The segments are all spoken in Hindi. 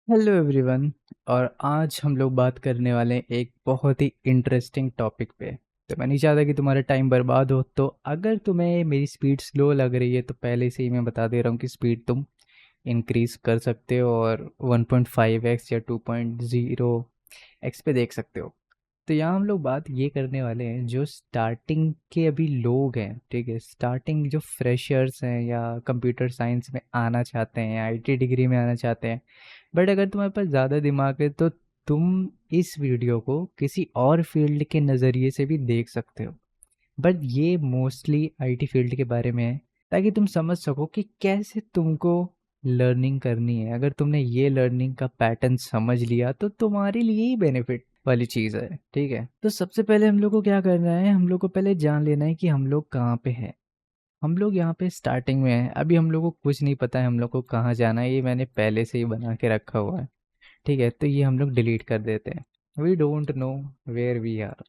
Hello everyone. और आज हम लोग बात करने वाले हैं एक बहुत ही इंटरेस्टिंग टॉपिक पे। तो मैं नहीं चाहता कि तुम्हारा टाइम बर्बाद हो, तो अगर तुम्हें मेरी स्पीड स्लो लग रही है तो पहले से ही मैं बता दे रहा हूँ कि स्पीड तुम इंक्रीज कर सकते हो और 1.5x या 2.0x पे देख सकते हो। तो यहाँ हम लोग बात ये करने वाले हैं जो स्टार्टिंग के अभी लोग हैं, ठीक है। स्टार्टिंग जो फ्रेशर्स हैं या कंप्यूटर साइंस में आना चाहते हैं या आईटी डिग्री में आना चाहते हैं। बट अगर तुम्हारे पास ज़्यादा दिमाग है तो तुम इस वीडियो को किसी और फील्ड के नज़रिए से भी देख सकते हो। बट ये मोस्टली आईटी फील्ड के बारे में है, ताकि तुम समझ सको कि कैसे तुमको लर्निंग करनी है। अगर तुमने ये लर्निंग का पैटर्न समझ लिया तो तुम्हारे लिए ही बेनिफिट वाली चीज़ है, ठीक है। तो सबसे पहले हम लोग को क्या करना है, हम लोग को पहले जान लेना है कि हम लोग कहाँ पे हैं। हम लोग यहाँ पे स्टार्टिंग में हैं। अभी हम लोग को कुछ नहीं पता है हम लोग को कहाँ जाना है, ये मैंने पहले से ही बना के रखा हुआ है, ठीक है। तो ये हम लोग डिलीट कर देते हैं। We don't know where we are.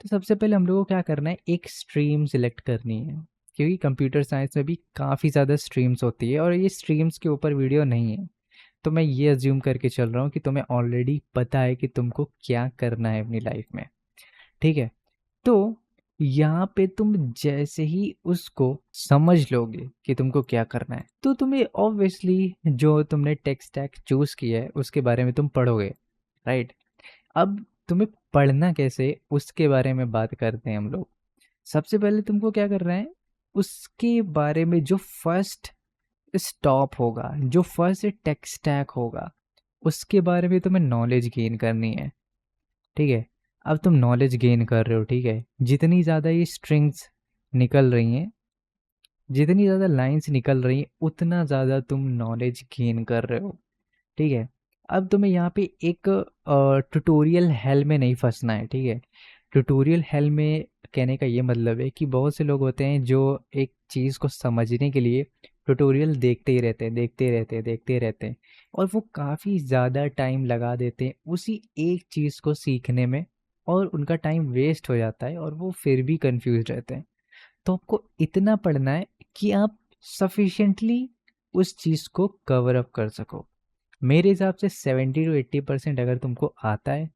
तो सबसे पहले हम लोग को क्या करना है, एक स्ट्रीम सिलेक्ट करनी है। क्योंकि कंप्यूटर साइंस में भी काफ़ी ज़्यादा स्ट्रीम्स होती है और ये स्ट्रीम्स के ऊपर वीडियो नहीं है। तो मैं ये अज्यूम करके चल रहा हूँ कि तुम्हें ऑलरेडी पता है कि तुमको क्या करना है अपनी लाइफ में, ठीक है। तो यहाँ पे तुम जैसे ही उसको समझ लोगे कि तुमको क्या करना है, तो तुम्हें ऑब्वियसली जो तुमने टेक स्टैक चूज किया है उसके बारे में तुम पढ़ोगे, राइट। अब तुम्हें पढ़ना कैसे उसके बारे में बात करते हैं हम लोग। सबसे पहले तुमको क्या करना है, उसके बारे में जो फर्स्ट स्टॉप होगा, जो फर्स्ट टेक स्टैक होगा, उसके बारे में तुम्हें नॉलेज गेन करनी है, ठीक है। अब तुम नॉलेज गेन कर रहे हो, ठीक है। जितनी ज़्यादा ये स्ट्रिंग्स निकल रही हैं, जितनी ज़्यादा लाइंस निकल रही हैं, उतना ज़्यादा तुम नॉलेज गेन कर रहे हो, ठीक है। अब तुम्हें यहाँ पे एक ट्यूटोरियल हेल में नहीं फंसना है, ठीक है। ट्यूटोरियल हेल में कहने का ये मतलब है कि बहुत से लोग होते हैं जो एक चीज़ को समझने के लिए ट्यूटोरियल देखते ही रहते हैं, देखते रहते हैं, देखते रहते हैं, और वो काफ़ी ज़्यादा टाइम लगा देते हैं उसी एक चीज़ को सीखने में, और उनका टाइम वेस्ट हो जाता है और वो फिर भी कंफ्यूज रहते हैं। तो आपको इतना पढ़ना है कि आप सफिशिएंटली उस चीज़ को कवर अप कर सको। मेरे हिसाब से 70 to 80% अगर तुमको आता है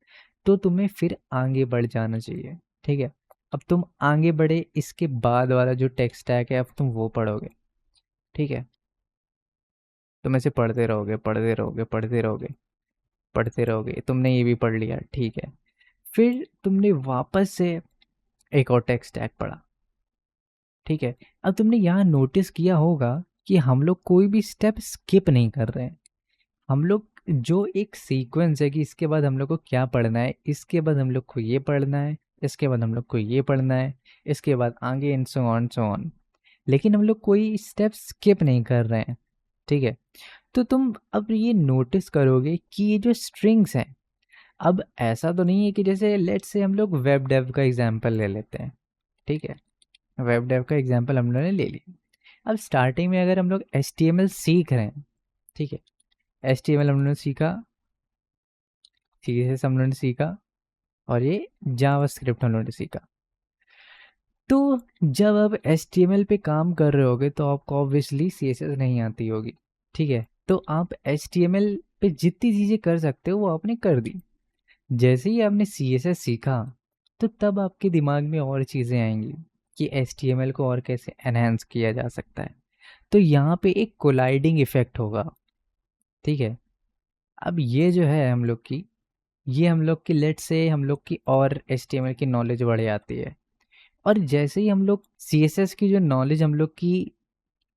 तो तुम्हें फिर आगे बढ़ जाना चाहिए, ठीक है। अब तुम आगे बढ़े, इसके बाद वाला जो टेक्स्ट स्टैक है अब तुम वो पढ़ोगे, ठीक है। तुम ऐसे पढ़ते रहोगे, पढ़ते रहोगे, पढ़ते रहोगे, पढ़ते रहोगे। तुमने ये भी पढ़ लिया, ठीक है। फिर तुमने वापस से एक और टेक्स्ट स्टैक पढ़ा, ठीक है। अब तुमने यहाँ नोटिस किया होगा कि हम लोग कोई भी स्टेप स्किप नहीं कर रहे हैं। हम लोग जो एक सीक्वेंस है कि इसके बाद हम लोग को क्या पढ़ना है, इसके बाद हम लोग को ये पढ़ना है, इसके बाद हम लोग को ये पढ़ना है, इसके बाद आगे and so on so on. लेकिन हम लोग कोई स्टेप स्किप नहीं कर रहे हैं, ठीक है। तो तुम अब ये नोटिस करोगे कि ये जो स्ट्रिंग्स हैं, अब ऐसा तो नहीं है कि जैसे लेट्स से हम लोग वेब डेव का एग्जांपल ले लेते हैं, ठीक है। वेब डेव का एग्जांपल हम लोगों ने ले लिया। अब स्टार्टिंग में अगर हम लोग HTML सीख रहे हैं, ठीक है। HTML हम लोगों ने सीखा, CSS हम लोगों ने सीखा, और ये जावास्क्रिप्ट हम लोगों ने सीखा। तो जब आप HTML पे काम कर रहे होगे तो आपको ऑब्वियसली CSS नहीं आती होगी, ठीक है। तो आप HTML पे जितनी चीज़ें कर सकते हो वो आपने कर दी। जैसे ही आपने CSS सीखा तो तब आपके दिमाग में और चीज़ें आएंगी कि HTML को और कैसे एनहांस किया जा सकता है। तो यहाँ पे एक कोलाइडिंग इफेक्ट होगा, ठीक है। अब ये जो है हम लोग की, ये हम लोग की लेट से हम लोग की और HTML की नॉलेज बढ़ जाती है। और जैसे ही हम लोग CSS की जो नॉलेज हम लोग की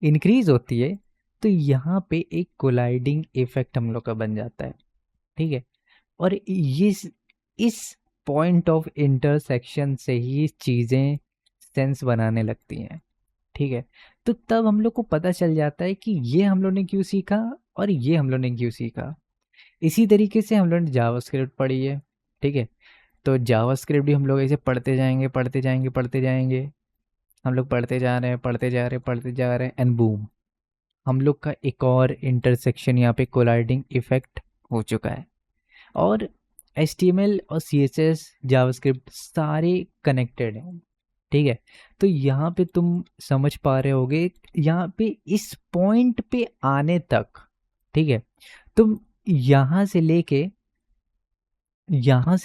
इंक्रीज होती है, तो यहाँ पे एक कोलाइडिंग इफेक्ट हम लोग का बन जाता है, ठीक है। और ये इस पॉइंट ऑफ इंटरसेक्शन से ही चीज़ें सेंस बनाने लगती हैं, ठीक है। तो तब हम लोग को पता चल जाता है कि ये हम लोग ने क्यों सीखा और ये हम लोग ने क्यों सीखा। इसी तरीके से हम लोग ने जावास्क्रिप्ट पढ़ी है, ठीक है। तो जावास्क्रिप्ट भी हम लोग ऐसे पढ़ते जाएंगे, पढ़ते जाएंगे, पढ़ते जाएंगे। हम लोग पढ़ते जा रहे हैं, पढ़ते जा रहे हैं, पढ़ते जा रहे हैं, एंड बूम, हम लोग का एक और इंटरसेक्शन यहाँ पे कोलाइडिंग इफेक्ट हो चुका है। और HTML और CSS जावास्क्रिप्ट सारे कनेक्टेड हैं, ठीक है। तो यहाँ पे तुम समझ पा रहे होगे, यहाँ पे इस पॉइंट पे आने तक, ठीक है, तुम यहाँ से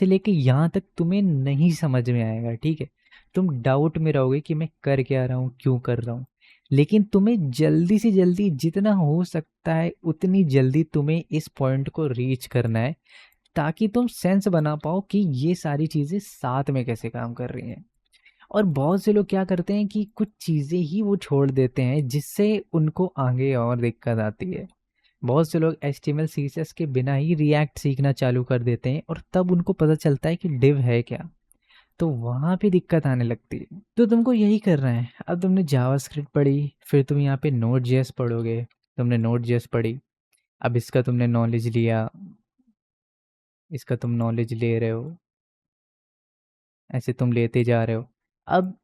लेके यहाँ तक तुम्हें नहीं समझ में आएगा, ठीक है। तुम डाउट में रहोगे कि मैं कर क्या रहा हूँ, क्यों कर रहा हूँ। लेकिन तुम्हें जल्दी से जल्दी जितना हो सकता है उतनी जल्दी तुम्हें इस पॉइंट को रीच करना है, ताकि तुम सेंस बना पाओ कि ये सारी चीज़ें साथ में कैसे काम कर रही हैं। और बहुत से लोग क्या करते हैं कि कुछ चीज़ें ही वो छोड़ देते हैं, जिससे उनको आगे और दिक्कत आती है। बहुत से लोग HTML CSS के बिना ही रिएक्ट सीखना चालू कर देते हैं, और तब उनको पता चलता है कि डिव है क्या, तो वहाँ पे दिक्कत आने लगती है। तो तुमको यही करना है। अब तुमने जावास्क्रिप्ट पढ़ी, फिर तुम यहाँ पे Node.js पढ़ोगे। तुमने Node.js पढ़ी, अब इसका तुमने नॉलेज लिया, इसका तुम नॉलेज ले रहे हो, ऐसे तुम लेते जा रहे हो। अब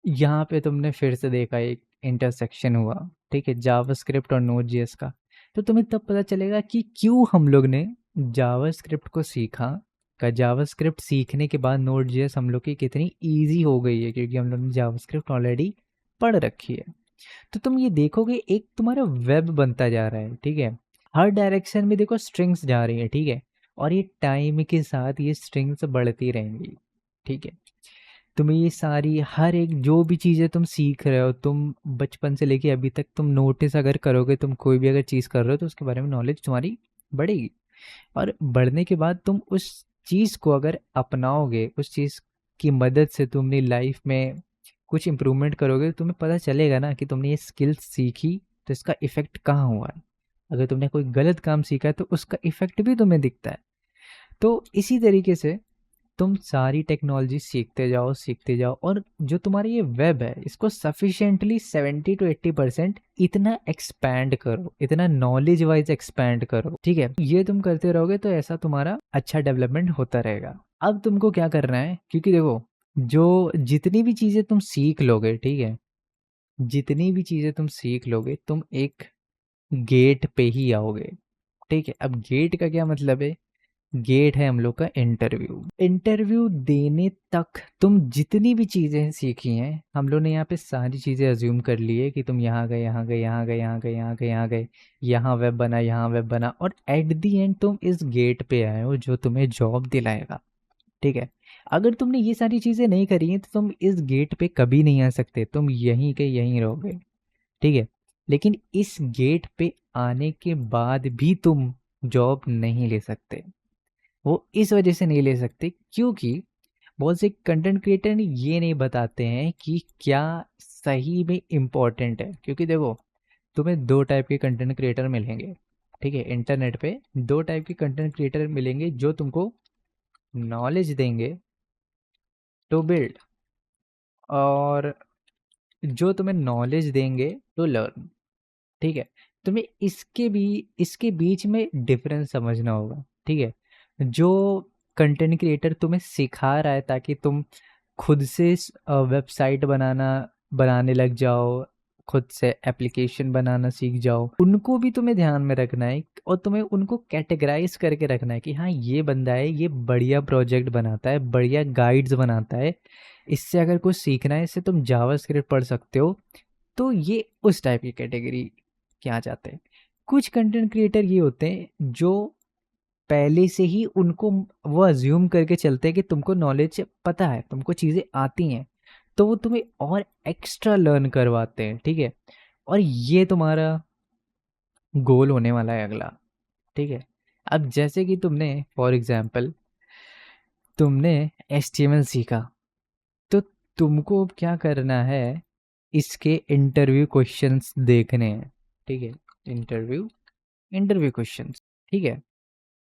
यहाँ पे तुमने फिर से देखा एक इंटरसेक्शन हुआ, ठीक है, जावास्क्रिप्ट और Node.js का। तो तुम्हें तब पता चलेगा कि क्यों हम लोग ने जावास्क्रिप्ट को सीखा, का जावास्क्रिप्ट सीखने के बाद Node.js हम लोग की कितनी इजी हो गई है, क्योंकि हम लोग ने जावास्क्रिप्ट ऑलरेडी पढ़ रखी है। तो तुम ये देखोगे एक तुम्हारा वेब बनता जा रहा है, ठीक है। हर डायरेक्शन में देखो स्ट्रिंग्स जा रही है, ठीक है। और ये टाइम के साथ ये स्ट्रिंग्स बढ़ती रहेंगी, ठीक है। तुम्हें ये सारी हर एक जो भी चीज़ें तुम सीख रहे हो, तुम बचपन से लेके अभी तक तुम नोटिस अगर करोगे, तुम कोई भी अगर चीज़ कर रहे हो तो उसके बारे में नॉलेज तुम्हारी बढ़ेगी। और बढ़ने के बाद तुम उस चीज़ को अगर अपनाओगे, उस चीज़ की मदद से तुम अपनी लाइफ में कुछ इम्प्रूवमेंट करोगे, तो तुम्हें पता चलेगा ना कि तुमने ये स्किल सीखी तो इसका इफ़ेक्ट कहाँ हुआ है। अगर तुमने कोई गलत काम सीखा है तो उसका इफ़ेक्ट भी तुम्हें दिखता है। तो इसी तरीके से तुम सारी टेक्नोलॉजी सीखते जाओ, और जो तुम्हारा ये वेब है इसको सफिशिएंटली 70 to 80% इतना एक्सपैंड करो, इतना नॉलेज वाइज एक्सपैंड करो, ठीक है। ये तुम करते रहोगे तो ऐसा तुम्हारा अच्छा डेवलपमेंट होता रहेगा। अब तुमको क्या करना है, क्योंकि देखो जो जितनी भी चीज़ें तुम सीख लोगे, ठीक है, जितनी भी चीज़ें तुम सीख लोगे तुम एक गेट पे ही आओगे, ठीक है। अब गेट का क्या मतलब है, गेट है हम लोग का इंटरव्यू। इंटरव्यू देने तक तुम जितनी भी चीज़ें सीखी हैं, हम लोग ने यहाँ पे सारी चीज़ें अज्यूम कर ली है कि तुम यहाँ गए, यहाँ गए, यहाँ गए, यहाँ गए, यहाँ गए, यहाँ गए, यहाँ वेब बना, यहाँ वेब बना, और एट दी एंड तुम इस गेट पे आए हो जो तुम्हें जॉब दिलाएगा, ठीक है। अगर तुमने ये सारी चीज़ें नहीं करी हैं तो तुम इस गेट पे कभी नहीं आ सकते, तुम यहीं के यहीं रहोगे, ठीक है। लेकिन इस गेट पे आने के बाद भी तुम जॉब नहीं ले सकते। वो इस वजह से नहीं ले सकते क्योंकि बहुत से कंटेंट क्रिएटर ये नहीं बताते हैं कि क्या सही में इम्पोर्टेंट है। क्योंकि देखो तुम्हें दो टाइप के कंटेंट क्रिएटर मिलेंगे, ठीक है। इंटरनेट पे दो टाइप के कंटेंट क्रिएटर मिलेंगे, जो तुमको नॉलेज देंगे टू बिल्ड, और जो तुम्हें नॉलेज देंगे टू लर्न, ठीक है। तुम्हें इसके बीच में डिफरेंस समझना होगा, ठीक है। जो कंटेंट क्रिएटर तुम्हें सिखा रहा है ताकि तुम खुद से वेबसाइट बनाने लग जाओ, खुद से एप्लीकेशन बनाना सीख जाओ, उनको भी तुम्हें ध्यान में रखना है, और तुम्हें उनको कैटेगराइज करके रखना है कि हाँ ये बंदा है, ये बढ़िया प्रोजेक्ट बनाता है, बढ़िया गाइड्स बनाता है, इससे अगर कुछ सीखना है, इससे तुम जावास्क्रिप्ट पढ़ सकते हो। तो ये उस टाइप की कैटेगरी के आ जाते हैं। कुछ कंटेंट क्रिएटर ये होते हैं जो पहले से ही उनको वो अज्यूम करके चलते हैं कि तुमको नॉलेज पता है, तुमको चीज़ें आती हैं, तो वो तुम्हें और एक्स्ट्रा लर्न करवाते हैं, ठीक है। और ये तुम्हारा गोल होने वाला है अगला, ठीक है। अब जैसे कि तुमने फॉर एग्जांपल तुमने HTML सीखा, तो तुमको अब क्या करना है, इसके इंटरव्यू क्वेश्चंस देखने हैं, ठीक है। इंटरव्यू क्वेश्चंस, ठीक है।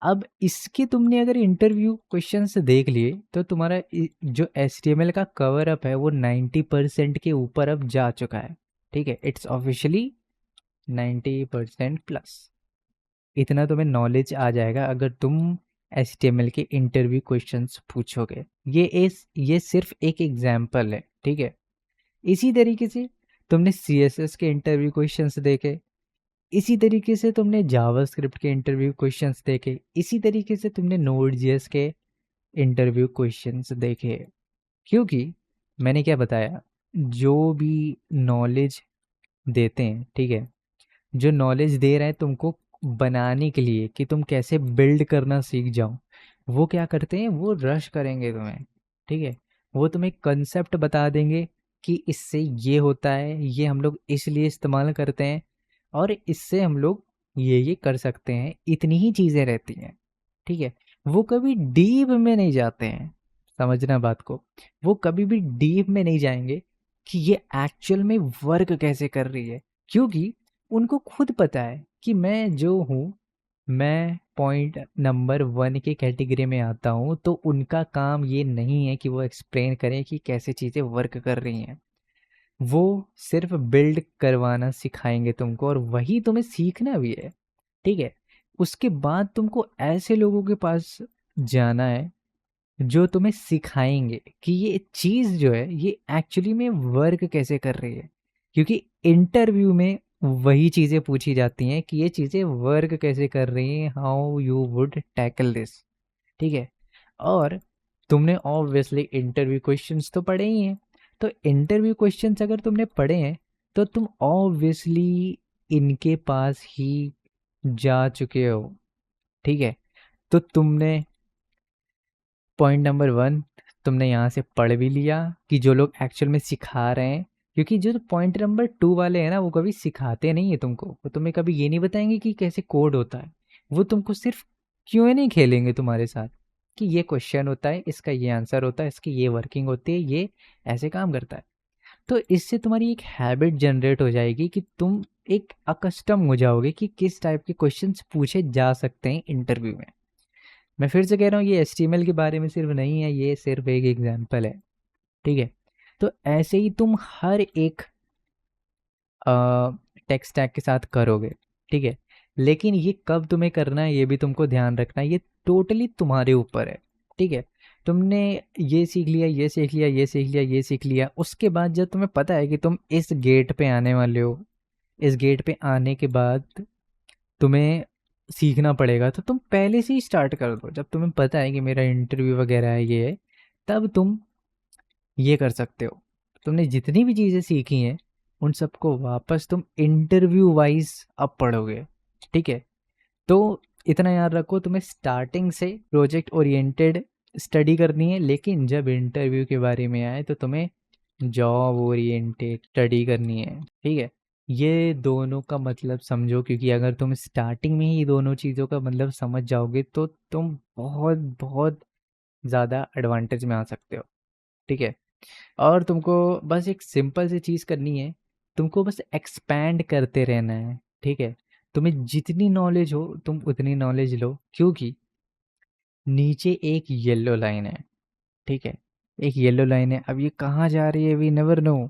अब इसके तुमने अगर इंटरव्यू क्वेश्चंस देख लिए तो तुम्हारा जो HTML का कवर अप है वो 90% के ऊपर अब जा चुका है, ठीक है। It's officially 90% plus. इतना तुम्हें नॉलेज आ जाएगा अगर तुम HTML के इंटरव्यू क्वेश्चंस पूछोगे। ये सिर्फ एक एग्जाम्पल है, ठीक है। इसी तरीके से तुमने CSS के इंटरव्यू क्वेश्चंस देखे, इसी तरीके से तुमने जावास्क्रिप्ट के इंटरव्यू क्वेश्चंस देखे, इसी तरीके से तुमने Node.js के इंटरव्यू क्वेश्चंस देखे। क्योंकि मैंने क्या बताया, जो भी नॉलेज देते हैं, ठीक है, जो नॉलेज दे रहे हैं तुमको बनाने के लिए कि तुम कैसे बिल्ड करना सीख जाओ, वो क्या करते हैं, वो रश करेंगे तुम्हें। ठीक है, वो तुम्हें कंसेप्ट बता देंगे कि इससे ये होता है, ये हम लोग इसलिए इस्तेमाल करते हैं, और इससे हम लोग ये कर सकते हैं, इतनी ही चीज़ें रहती हैं। ठीक है, वो कभी डीप में नहीं जाते हैं, समझना बात को। वो कभी भी डीप में नहीं जाएंगे कि ये एक्चुअल में वर्क कैसे कर रही है, क्योंकि उनको खुद पता है कि मैं जो हूँ, मैं पॉइंट नंबर 1 की कैटेगरी में आता हूँ, तो उनका काम ये नहीं है कि वो एक्सप्लेन करें कि कैसे चीज़ें वर्क कर रही हैं। वो सिर्फ बिल्ड करवाना सिखाएंगे तुमको, और वही तुम्हें सीखना भी है। ठीक है, उसके बाद तुमको ऐसे लोगों के पास जाना है जो तुम्हें सिखाएंगे कि ये चीज़ जो है ये एक्चुअली में वर्क कैसे कर रही है, क्योंकि इंटरव्यू में वही चीज़ें पूछी जाती हैं कि ये चीज़ें वर्क कैसे कर रही हैं, how you would tackle this. ठीक है, और तुमने ऑब्वियसली इंटरव्यू क्वेश्चंस तो पढ़े ही हैं, तो इंटरव्यू क्वेश्चंस अगर तुमने पढ़े हैं तो तुम ऑब्वियसली इनके पास ही जा चुके हो। ठीक है, तो तुमने पॉइंट नंबर 1 तुमने यहाँ से पढ़ भी लिया कि जो लोग एक्चुअल में सिखा रहे हैं, क्योंकि जो पॉइंट नंबर 2 वाले हैं ना, वो कभी सिखाते नहीं है तुमको, वो तुम्हें कभी ये नहीं बताएंगे कि कैसे कोड होता है। वो तुमको सिर्फ क्यों नहीं खेलेंगे तुम्हारे साथ कि ये क्वेश्चन होता है, इसका ये आंसर होता है, इसकी ये वर्किंग होती है, ये ऐसे काम करता है। तो इससे तुम्हारी एक हैबिट जनरेट हो जाएगी कि तुम एक अकस्टम हो जाओगे कि किस टाइप के क्वेश्चंस पूछे जा सकते हैं इंटरव्यू में। मैं फिर से कह रहा हूँ, ये HTML के बारे में सिर्फ नहीं है, ये सिर्फ एक एग्जाम्पल है। ठीक है, तो ऐसे ही तुम हर एक टेक स्टैक के साथ करोगे। ठीक है, लेकिन ये कब तुम्हें करना है ये भी तुमको ध्यान रखना है, ये टोटली तुम्हारे ऊपर है। ठीक है, तुमने ये सीख लिया, ये सीख लिया, ये सीख लिया, ये सीख लिया, उसके बाद जब तुम्हें पता है कि तुम इस गेट पे आने वाले हो, इस गेट पे आने के बाद तुम्हें सीखना पड़ेगा, तो तुम पहले से ही स्टार्ट कर दो। जब तुम्हें पता है कि मेरा इंटरव्यू वगैरह है, ये है, तब तुम ये कर सकते हो। तुमने जितनी भी चीज़ें सीखी हैं उन सबको वापस तुम इंटरव्यू वाइज अब पढ़ोगे। ठीक है, तो इतना याद रखो, तुम्हें स्टार्टिंग से प्रोजेक्ट ओरिएंटेड स्टडी करनी है, लेकिन जब इंटरव्यू के बारे में आए तो तुम्हें जॉब ओरिएंटेड स्टडी करनी है। ठीक है, ये दोनों का मतलब समझो, क्योंकि अगर तुम स्टार्टिंग में ही दोनों चीज़ों का मतलब समझ जाओगे तो तुम बहुत बहुत ज़्यादा एडवांटेज में आ सकते हो। ठीक है, और तुमको बस एक सिंपल सी चीज़ करनी है, तुमको बस एक्सपैंड करते रहना है। ठीक है, तुम्हें जितनी नॉलेज हो तुम उतनी नॉलेज लो, क्योंकि नीचे एक येलो लाइन है। ठीक है, एक येलो लाइन है, अब ये कहाँ जा रही है वी नेवर नो,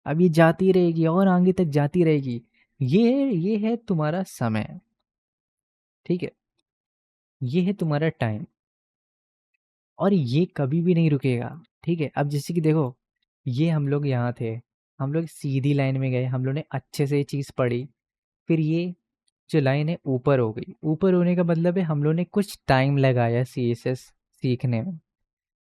अब ये जाती रहेगी और आगे तक जाती रहेगी। ये है तुम्हारा समय। ठीक है, ये है तुम्हारा टाइम, और ये कभी भी नहीं रुकेगा। ठीक है, अब जैसे कि देखो, ये हम लोग यहाँ थे, हम लोग सीधी लाइन में गए, हम लोग ने अच्छे से ये चीज़ पढ़ी, फिर ये जो लाइन है ऊपर हो गई। ऊपर होने का मतलब है हम लोग ने कुछ टाइम लगाया CSS सीखने में।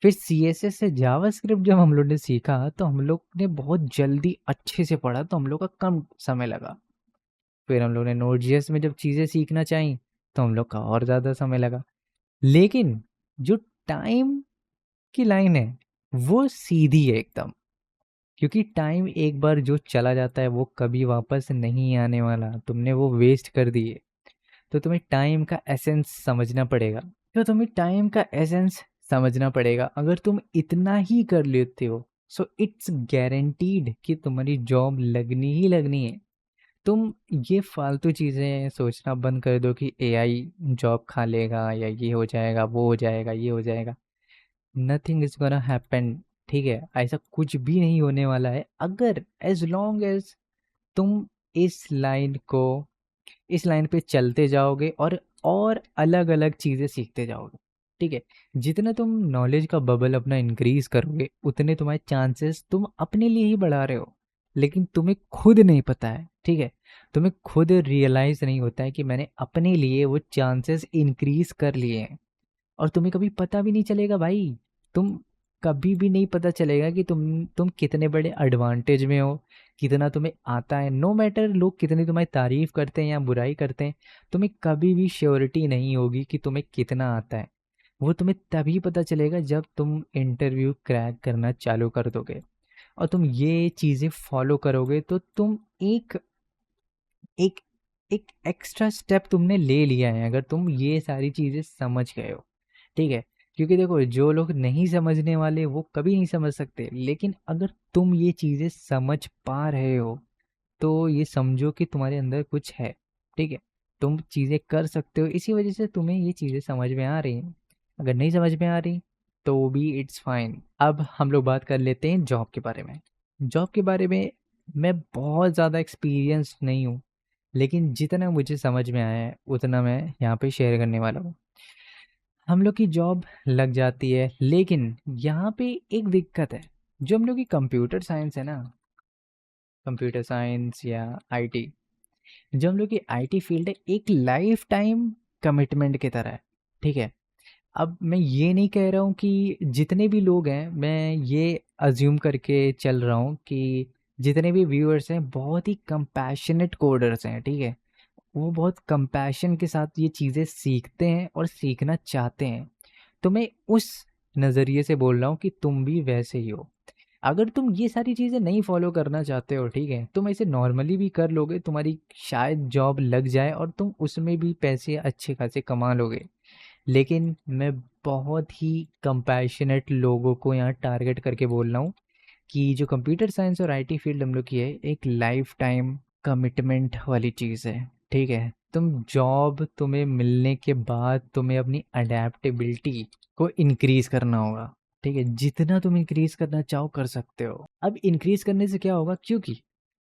फिर CSS से जावास्क्रिप्ट जब हम लोग ने सीखा तो हम लोग ने बहुत जल्दी अच्छे से पढ़ा, तो हम लोग का कम समय लगा। फिर हम लोग ने Node.js में जब चीज़ें सीखना चाहिए तो हम लोग का और ज़्यादा समय लगा। लेकिन जो टाइम की लाइन है वो सीधी है एकदम, क्योंकि टाइम एक बार जो चला जाता है वो कभी वापस नहीं आने वाला, तुमने वो वेस्ट कर दिए। तो तुम्हें टाइम का एसेंस समझना पड़ेगा। अगर तुम इतना ही कर लेते हो, सो इट्स गारंटीड कि तुम्हारी जॉब लगनी ही लगनी है। तुम ये फालतू चीज़ें सोचना बंद कर दो कि AI जॉब खा लेगा, या ये हो जाएगा, वो हो जाएगा, ये हो जाएगा। Nothing is gonna happen. ठीक है, ऐसा कुछ भी नहीं होने वाला है, अगर एज लॉन्ग एज तुम इस लाइन को इस लाइन पे चलते जाओगे और अलग अलग चीज़ें सीखते जाओगे। ठीक है, जितना तुम नॉलेज का बबल अपना इंक्रीज करोगे उतने तुम्हारे चांसेस तुम अपने लिए ही बढ़ा रहे हो, लेकिन तुम्हें खुद नहीं पता है। ठीक है, तुम्हें खुद रियलाइज नहीं होता है कि मैंने अपने लिए वो चांसेस इंक्रीज कर लिए हैं, और तुम्हें कभी पता भी नहीं चलेगा भाई। तुम कभी भी नहीं पता चलेगा कि तुम कितने बड़े एडवांटेज में हो, कितना तुम्हें आता है। नो मैटर लोग कितनी तुम्हारी तारीफ करते हैं या बुराई करते हैं, तुम्हें कभी भी श्योरिटी नहीं होगी कि तुम्हें कितना आता है। वो तुम्हें तभी पता चलेगा जब तुम इंटरव्यू क्रैक करना चालू कर दोगे और तुम ये चीज़ें फॉलो करोगे, तो तुम एक एक एक एक्स्ट्रा स्टेप तुमने ले लिया है अगर तुम ये सारी चीज़ें समझ गए हो, ठीक है। क्योंकि देखो, जो लोग नहीं समझने वाले वो कभी नहीं समझ सकते, लेकिन अगर तुम ये चीज़ें समझ पा रहे हो तो ये समझो कि तुम्हारे अंदर कुछ है, ठीक है। तुम चीज़ें कर सकते हो, इसी वजह से तुम्हें ये चीज़ें समझ में आ रही हैं। अगर नहीं समझ में आ रही तो भी इट्स फाइन। अब हम लोग बात कर लेते हैं जॉब के बारे में। जॉब के बारे में मैं बहुत ज़्यादा एक्सपीरियंस नहीं हूँ, लेकिन जितना मुझे समझ में आया है उतना मैं यहाँ पे शेयर करने वाला हूँ। हम लोग की जॉब लग जाती है, लेकिन यहाँ पे एक दिक्कत है। जो हम लोग की कंप्यूटर साइंस है ना, कंप्यूटर साइंस या आईटी, जो हम लोग की आईटी फील्ड है, एक लाइफ टाइम कमिटमेंट की तरह है, ठीक है। अब मैं ये नहीं कह रहा हूँ कि जितने भी लोग हैं, मैं ये अज्यूम करके चल रहा हूँ कि जितने भी व्यूअर्स हैं बहुत ही कंपैशनेट कोडर्स हैं, ठीक है। वो बहुत कंपैशन के साथ ये चीज़ें सीखते हैं और सीखना चाहते हैं। तो मैं उस नज़रिए से बोल रहा हूँ कि तुम भी वैसे ही हो। अगर तुम ये सारी चीज़ें नहीं फॉलो करना चाहते हो, ठीक है, तुम ऐसे नॉर्मली भी कर लोगे, तुम्हारी शायद जॉब लग जाए और तुम उसमें भी पैसे अच्छे खासे कमा लोगे। लेकिन मैं बहुत ही कंपैशनेट लोगों को यहाँ टारगेट करके बोल रहा हूँ कि जो कंप्यूटर साइंस और आईटी फील्ड हम लोग की है, एक लाइफ टाइम कमिटमेंट वाली चीज़ है, ठीक है। तुम जॉब तुम्हें मिलने के बाद तुम्हें अपनी अडेप्टेबिलिटी को इंक्रीज करना होगा, ठीक है। जितना तुम इंक्रीज करना चाहो कर सकते हो। अब इंक्रीज करने से क्या होगा, क्योंकि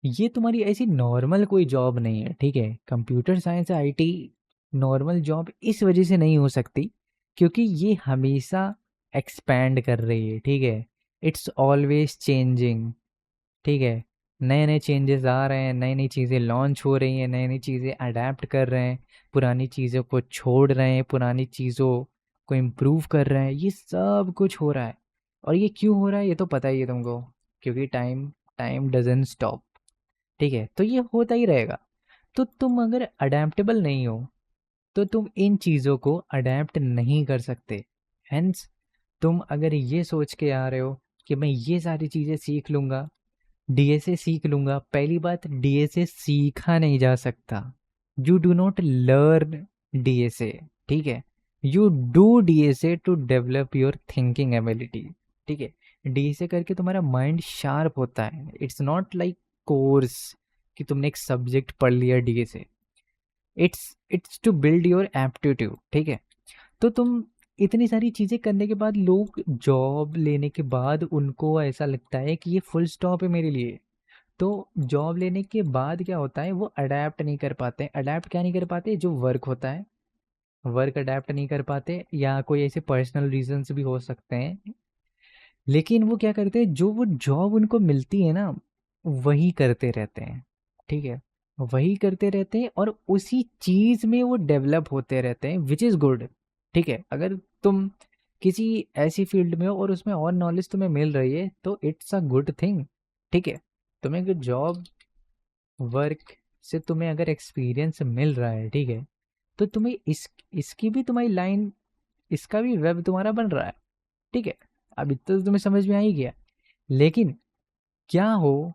ये तुम्हारी ऐसी नॉर्मल कोई जॉब नहीं है, ठीक है। Computer science IT normal job इस वजह से नहीं हो सकती क्योंकि ये हमेशा एक्सपैंड कर रही है, ठीक है। इट्स ऑलवेज चेंजिंग, ठीक है। नए नए चेंजेस आ रहे हैं, नई नई चीज़ें लॉन्च हो रही हैं, नई नई चीज़ें अडेप्ट कर रहे हैं, पुरानी चीज़ों को छोड़ रहे हैं, पुरानी चीज़ों को इम्प्रूव कर रहे हैं। ये सब कुछ हो रहा है। और ये क्यों हो रहा है ये तो पता ही है तुमको, क्योंकि टाइम टाइम डजंट स्टॉप, ठीक है। तो ये होता ही रहेगा। तो तुम अगर अडेप्टेबल नहीं हो तो तुम इन चीज़ों को अडेप्ट नहीं कर सकते। हेंस तुम अगर ये सोच के आ रहे हो कि मैं ये सारी चीज़ें सीख लूँगा, डीएसए सीख लूँगा, पहली बात, डीएसए सीखा नहीं जा सकता। You do not learn DSA, ठीक है। You do DSA to develop your thinking ability, ठीक है। डीएसए करके तुम्हारा माइंड शार्प होता है। इट्स नॉट लाइक कोर्स कि तुमने एक सब्जेक्ट पढ़ लिया DSA. It's to build your aptitude, ठीक है। तो तुम इतनी सारी चीज़ें करने के बाद, लोग जॉब लेने के बाद उनको ऐसा लगता है कि ये फुल स्टॉप है मेरे लिए। तो जॉब लेने के बाद क्या होता है, वो अडेप्ट नहीं कर पाते। अडेप्ट क्या नहीं कर पाते, जो वर्क होता है, वर्क अडेप्ट नहीं कर पाते, या कोई ऐसे पर्सनल रीजंस भी हो सकते हैं। लेकिन वो क्या करते हैं, जो वो जॉब उनको मिलती है ना, वही करते रहते हैं, ठीक है। वही करते रहते हैं और उसी चीज़ में वो डेवलप होते रहते हैं, विच इज़ गुड, ठीक है। अगर तुम किसी ऐसी फील्ड में हो और उसमें और नॉलेज तुम्हें मिल रही है तो इट्स अ गुड थिंग, ठीक है। तुम्हें अगर जॉब वर्क से तुम्हें अगर एक्सपीरियंस मिल रहा है, ठीक है, तो तुम्हें इसकी भी तुम्हारी लाइन, इसका भी वेब तुम्हारा बन रहा है, ठीक है। अब इतना तो तुम्हें समझ में आ ही गया। लेकिन क्या हो,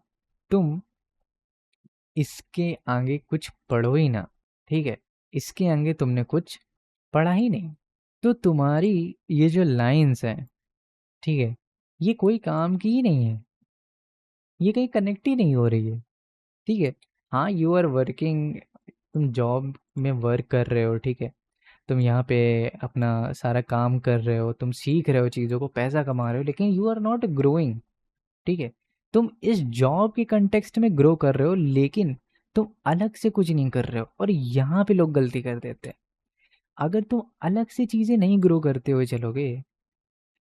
तुम इसके आगे कुछ पढ़ो ही ना, ठीक है। इसके आगे तुमने कुछ पढ़ा ही नहीं, तो तुम्हारी ये जो लाइंस हैं, ठीक है, ये कोई काम की ही नहीं है। ये कहीं कनेक्ट ही नहीं हो रही है, ठीक है। हाँ, यू आर वर्किंग, तुम जॉब में वर्क कर रहे हो, ठीक है। तुम यहाँ पे अपना सारा काम कर रहे हो, तुम सीख रहे हो चीज़ों को, पैसा कमा रहे हो, लेकिन यू आर नॉट ग्रोइंग, ठीक है। तुम इस जॉब के कंटेक्स्ट में ग्रो कर रहे हो, लेकिन तुम अलग से कुछ नहीं कर रहे हो, और यहाँ पे लोग गलती कर देते हैं। अगर तुम अलग से चीज़ें नहीं ग्रो करते हुए चलोगे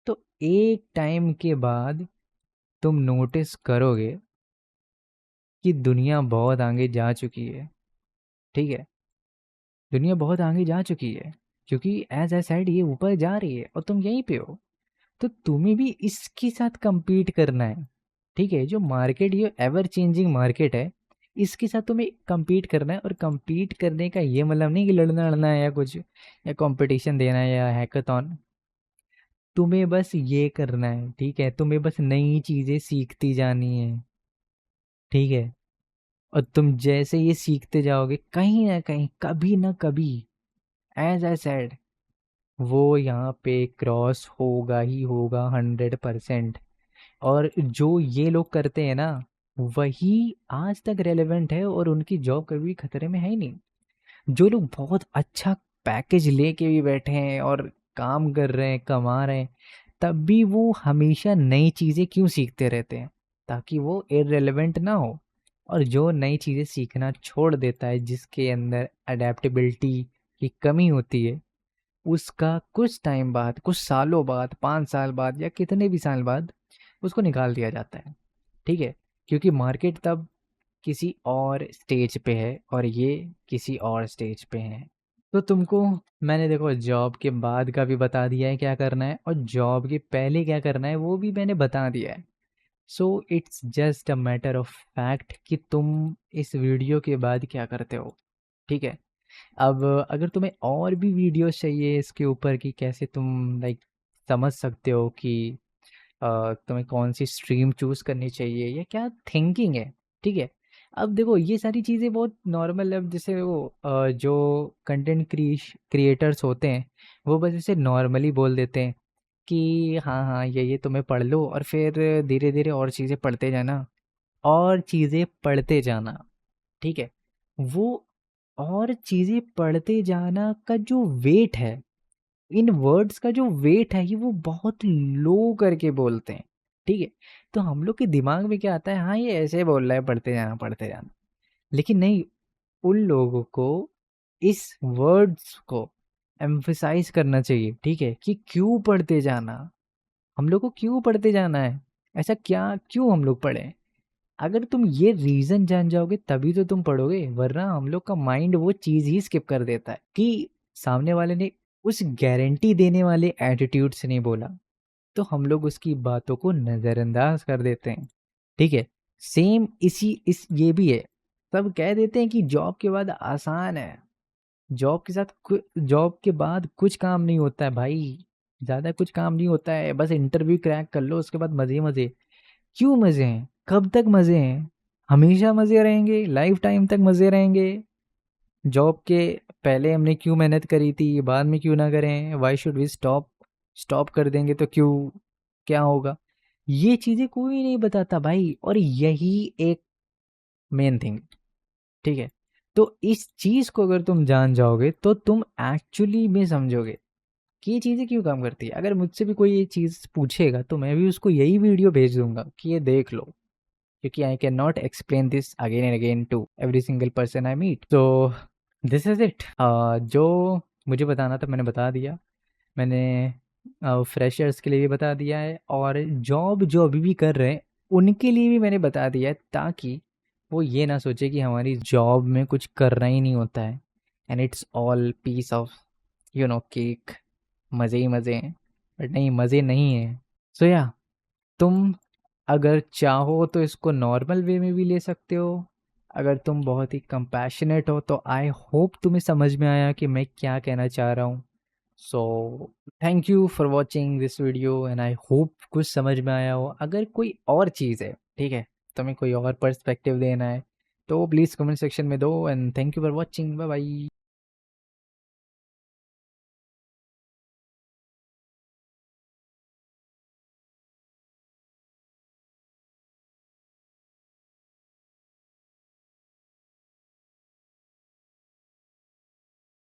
तो एक टाइम के बाद तुम नोटिस करोगे कि दुनिया बहुत आगे जा चुकी है, ठीक है। दुनिया बहुत आगे जा चुकी है, क्योंकि एज ए साइड ये ऊपर जा रही है और तुम यहीं पे हो। तो तुम्हें भी इसके साथ compete करना है, ठीक है? जो मार्केट ये एवर चेंजिंग मार्केट है, इसके साथ तुम्हें कम्पीट करना है और कम्पीट करने का ये मतलब नहीं कि लड़ना-अड़ना है या कुछ या कॉम्पिटिशन देना है या हैकाथॉन। तुम्हें बस ये करना है, ठीक है? तुम्हें बस नई चीज़ें सीखती जानी है, ठीक है? और तुम जैसे ये सीखते जाओगे कहीं न कहीं, कभी न कभी एज़ आई सेड वो यहाँ पे क्रॉस होगा ही होगा 100%। और जो ये लोग करते हैं ना, वही आज तक रेलेवेंट है और उनकी जॉब कभी खतरे में है ही नहीं। जो लोग बहुत अच्छा पैकेज लेके भी बैठे हैं और काम कर रहे हैं, कमा रहे हैं, तब भी वो हमेशा नई चीज़ें क्यों सीखते रहते हैं? ताकि वो इर्रेलेवेंट ना हो। और जो नई चीज़ें सीखना छोड़ देता है, जिसके अंदर अडैप्टेबिलिटी की कमी होती है, उसका कुछ टाइम बाद, कुछ सालों बाद, 5 साल बाद या कितने भी साल बाद उसको निकाल दिया जाता है, ठीक है? क्योंकि मार्केट तब किसी और स्टेज पे है और ये किसी और स्टेज पे है। तो तुमको मैंने देखो जॉब के बाद का भी बता दिया है क्या करना है और जॉब के पहले क्या करना है वो भी मैंने बता दिया है। So it's just a matter of fact कि तुम इस वीडियो के बाद क्या करते हो, ठीक है? अब अगर तुम्हें और भी वीडियोस चाहिए इसके ऊपर कि कैसे तुम लाइक समझ सकते हो कि तुम्हें कौन सी स्ट्रीम चूज़ करनी चाहिए या क्या थिंकिंग है, ठीक है? अब देखो ये सारी चीज़ें बहुत नॉर्मल है। अब जैसे वो जो कंटेंट क्रिएटर्स होते हैं, वो बस ऐसे नॉर्मली बोल देते हैं कि हाँ, हाँ, ये तुम्हें पढ़ लो और फिर धीरे-धीरे और चीज़ें पढ़ते जाना और चीज़ें पढ़ते जाना, ठीक है? वो और चीज़ें पढ़ते जाना का जो वेट है, इन वर्ड्स का जो वेट है, ये वो बहुत लो करके बोलते हैं, ठीक है? तो हम लोग के दिमाग में क्या आता है, हाँ, ये ऐसे बोल रहा है, पढ़ते जाना, पढ़ते जाना। लेकिन नहीं, उन लोगों को इस वर्ड्स को एम्फसाइज़ करना चाहिए, ठीक है? कि क्यों पढ़ते जाना? हम लोग को क्यों पढ़ते जाना है? ऐसा क्या क्यों हम लोग पढ़ें? अगर तुम ये रीज़न जान जाओगे तभी तो तुम पढ़ोगे, वरना हम लोग का माइंड वो चीज़ ही स्किप कर देता है कि सामने वाले ने उस गारंटी देने वाले एटीट्यूड से नहीं बोला, तो हम लोग उसकी बातों को नज़रअंदाज कर देते हैं, ठीक है? सेम इसी इस ये भी है, सब कह देते हैं कि जॉब के बाद आसान है, जॉब के बाद कुछ काम नहीं होता है भाई, ज़्यादा कुछ काम नहीं होता है, बस इंटरव्यू क्रैक कर लो उसके बाद मज़े ही मज़े। क्यों मज़े हैं? कब तक मज़े हैं? हमेशा मज़े रहेंगे? लाइफ़ टाइम तक मज़े रहेंगे? जॉब के पहले हमने क्यों मेहनत करी थी, बाद में क्यों ना करें? Why should we stop? Stop कर देंगे तो क्यों? क्या होगा? ये चीज़ें कोई नहीं बताता भाई और यही एक मेन थिंग, ठीक है? तो इस चीज़ को अगर तुम जान जाओगे तो तुम एक्चुअली में समझोगे कि ये चीज़ें क्यों काम करती है। अगर मुझसे भी कोई ये चीज़ पूछेगा तो मैं भी उसको यही वीडियो भेज दूँगा कि ये देख लो। क्योंकि I can not explain this again and again to every single person I meet. तो दिस इज़ इट। जो मुझे बताना था मैंने बता दिया। मैंने फ्रेशर्स के लिए भी बता दिया है और जॉब जो अभी भी कर रहे हैं उनके लिए भी मैंने बता दिया है, ताकि वो ये ना सोचे कि हमारी जॉब में कुछ करना ही नहीं होता है and it's all piece of cake, मज़े ही मज़े हैं। बट नहीं, मज़े नहीं हैं। सो या तुम अगर चाहो तो इसको नॉर्मल वे में भी ले सकते हो। अगर तुम बहुत ही कंपैशनेट हो तो आई होप तुम्हें समझ में आया कि मैं क्या कहना चाह रहा हूँ। So thank you for watching this video and I hope कुछ समझ में आया हो। अगर कोई और चीज़ है, ठीक है, तुम्हें कोई और पर्सपेक्टिव देना है तो प्लीज़ कमेंट सेक्शन में दो and thank you for watching. Bye bye.